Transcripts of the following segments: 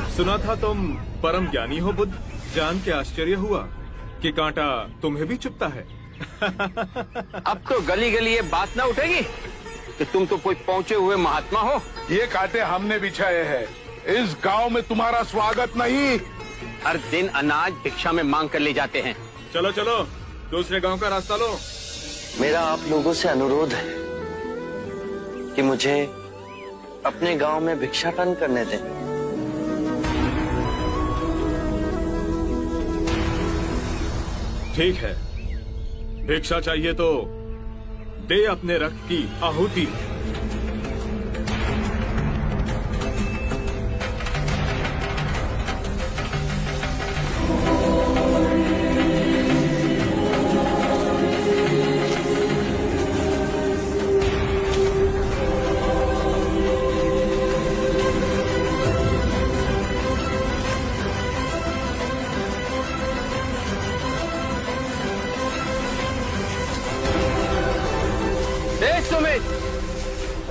सुना था तुम परम ज्ञानी हो बुद्ध। जान के आश्चर्य हुआ कि कांटा तुम्हें भी चुभता है। अब तो गली गली ये बात ना उठेगी कि तुम तो कोई पहुंचे हुए महात्मा हो। ये कांटे हमने बिछाए हैं। इस गांव में तुम्हारा स्वागत नहीं। हर दिन अनाज भिक्षा में मांग कर ले जाते हैं। चलो चलो, दूसरे गांव का रास्ता लो। मेरा आप लोगों से अनुरोध है कि मुझे अपने गांव में भिक्षाटन करने दें। ठीक है, भिक्षा चाहिए तो दे अपने रक्त की आहुति।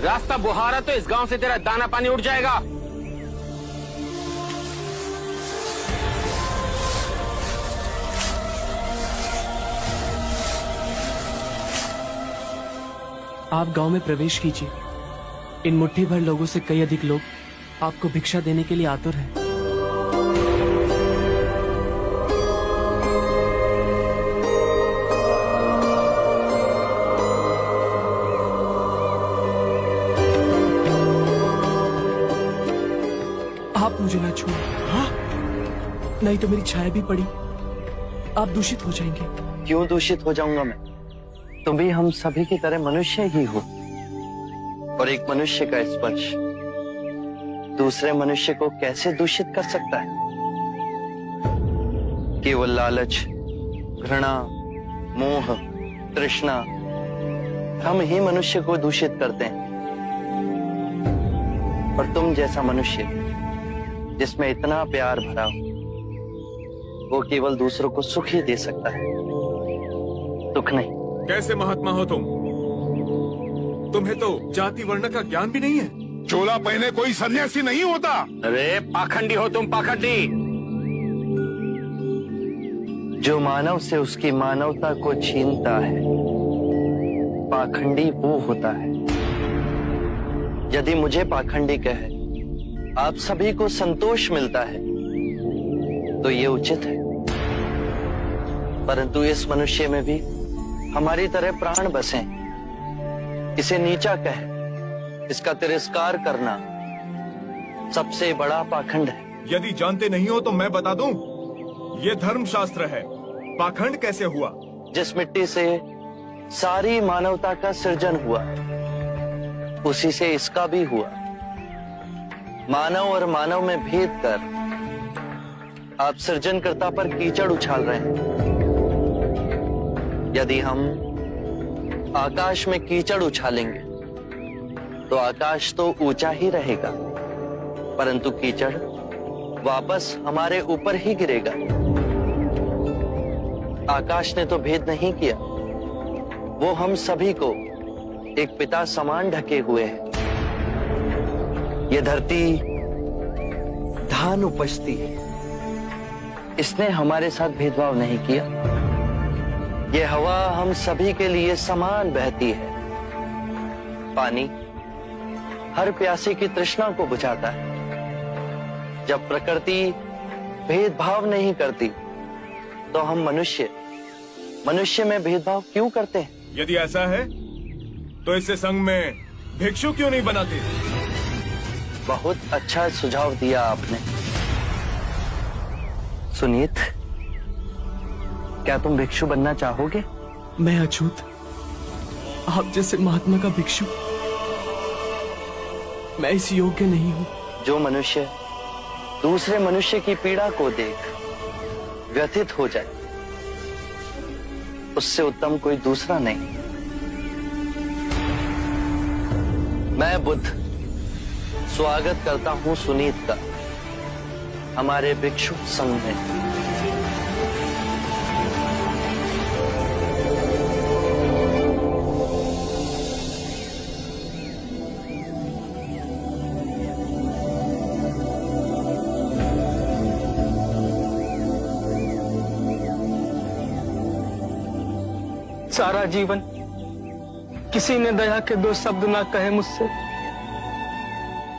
रास्ता बुहारा तो इस गांव से तेरा दाना पानी उड़ जाएगा। आप गांव में प्रवेश कीजिए। इन मुट्ठी भर लोगों से कई अधिक लोग आपको भिक्षा देने के लिए आतुर हैं। आप मुझे ना छूए। हाँ? नहीं तो मेरी छाया भी पड़ी, आप दूषित हो जाएंगे। क्यों दूषित हो जाऊंगा मैं? तुम भी हम सभी की तरह मनुष्य ही हो, और एक मनुष्य का स्पर्श दूसरे मनुष्य को कैसे दूषित कर सकता है? केवल लालच, घृणा, मोह, तृष्णा हम ही मनुष्य को दूषित करते हैं। और तुम जैसा मनुष्य जिसमें इतना प्यार भरा हो, वो केवल दूसरों को सुख ही दे सकता है, दुख नहीं। कैसे महात्मा हो तुम? तुम्हें तो जाति वर्ण का ज्ञान भी नहीं है। चोला पहने कोई सन्यासी नहीं होता। अरे पाखंडी हो तुम, पाखंडी। जो मानव से उसकी मानवता को छीनता है, पाखंडी वो होता है। यदि मुझे पाखंडी कहे आप सभी को संतोष मिलता है तो ये उचित है, परंतु इस मनुष्य में भी हमारी तरह प्राण बसे। इसे नीचा कहे, इसका तिरस्कार करना सबसे बड़ा पाखंड है। यदि जानते नहीं हो तो मैं बता दूं, ये धर्मशास्त्र है। पाखंड कैसे हुआ? जिस मिट्टी से सारी मानवता का सृजन हुआ, उसी से इसका भी हुआ। मानव और मानव में भेद कर आप सृजनकर्ता पर कीचड़ उछाल रहे हैं। यदि हम आकाश में कीचड़ उछालेंगे तो आकाश तो ऊंचा ही रहेगा, परंतु कीचड़ वापस हमारे ऊपर ही गिरेगा। आकाश ने तो भेद नहीं किया, वो हम सभी को एक पिता समान ढके हुए है। ये धरती धान उपजती है, इसने हमारे साथ भेदभाव नहीं किया। ये हवा हम सभी के लिए समान बहती है। पानी हर प्यासे की तृष्णा को बुझाता है। जब प्रकृति भेदभाव नहीं करती तो हम मनुष्य में भेदभाव क्यों करते हैं? यदि ऐसा है तो इससे संघ में भिक्षु क्यों नहीं बनाते? बहुत अच्छा सुझाव दिया आपने। सुनीत, क्या तुम भिक्षु बनना चाहोगे? मैं अछूत, आप जैसे महात्मा का भिक्षु मैं इस योग्य नहीं हूं। जो मनुष्य दूसरे मनुष्य की पीड़ा को देख व्यथित हो जाए, उससे उत्तम कोई दूसरा नहीं। मैं बुद्ध स्वागत करता हूं सुनीत का हमारे भिक्षु संघ में। सारा जीवन किसी ने दया के 2 शब्द ना कहे मुझसे,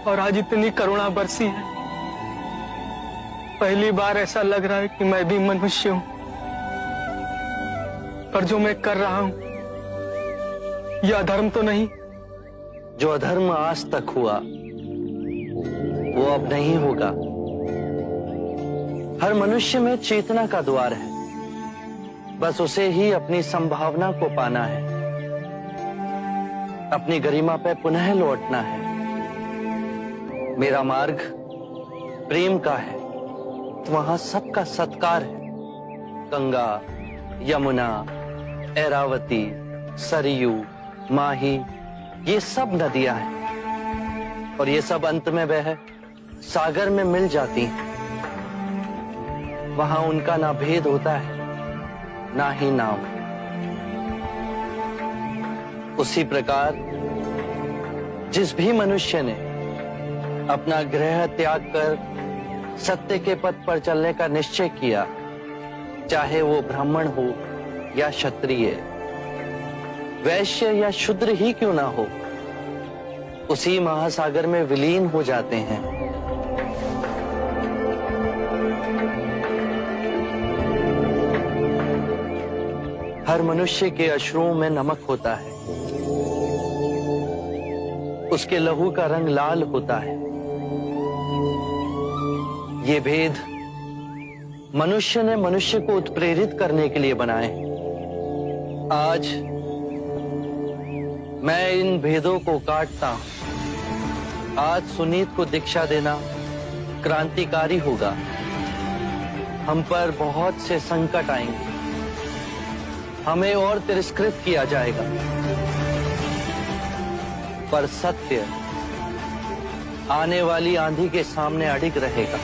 और आज इतनी करुणा बरसी है। पहली बार ऐसा लग रहा है कि मैं भी मनुष्य हूं, पर जो मैं कर रहा हूं यह अधर्म तो नहीं? जो अधर्म आज तक हुआ वो अब नहीं होगा। हर मनुष्य में चेतना का द्वार है, बस उसे ही अपनी संभावना को पाना है, अपनी गरिमा पे पुनः लौटना है। मेरा मार्ग प्रेम का है, वहां सबका सत्कार है। गंगा, यमुना, ऐरावती, सरयू, माही, ये सब नदियां हैं, और ये सब अंत में वह सागर में मिल जाती हैं। वहां उनका ना भेद होता है, ना ही नाम। उसी प्रकार जिस भी मनुष्य ने अपना ग्रह त्याग कर सत्य के पथ पर चलने का निश्चय किया, चाहे वो ब्राह्मण हो या क्षत्रिय, वैश्य या शूद्र ही क्यों ना हो, उसी महासागर में विलीन हो जाते हैं। हर मनुष्य के अश्रुओं में नमक होता है, उसके लहू का रंग लाल होता है। ये भेद मनुष्य ने मनुष्य को उत्प्रेरित करने के लिए बनाए हैं। आज मैं इन भेदों को काटता हूं। आज सुनीत को दीक्षा देना क्रांतिकारी होगा। हम पर बहुत से संकट आएंगे, हमें और तिरस्कृत किया जाएगा, पर सत्य आने वाली आंधी के सामने अडिग रहेगा।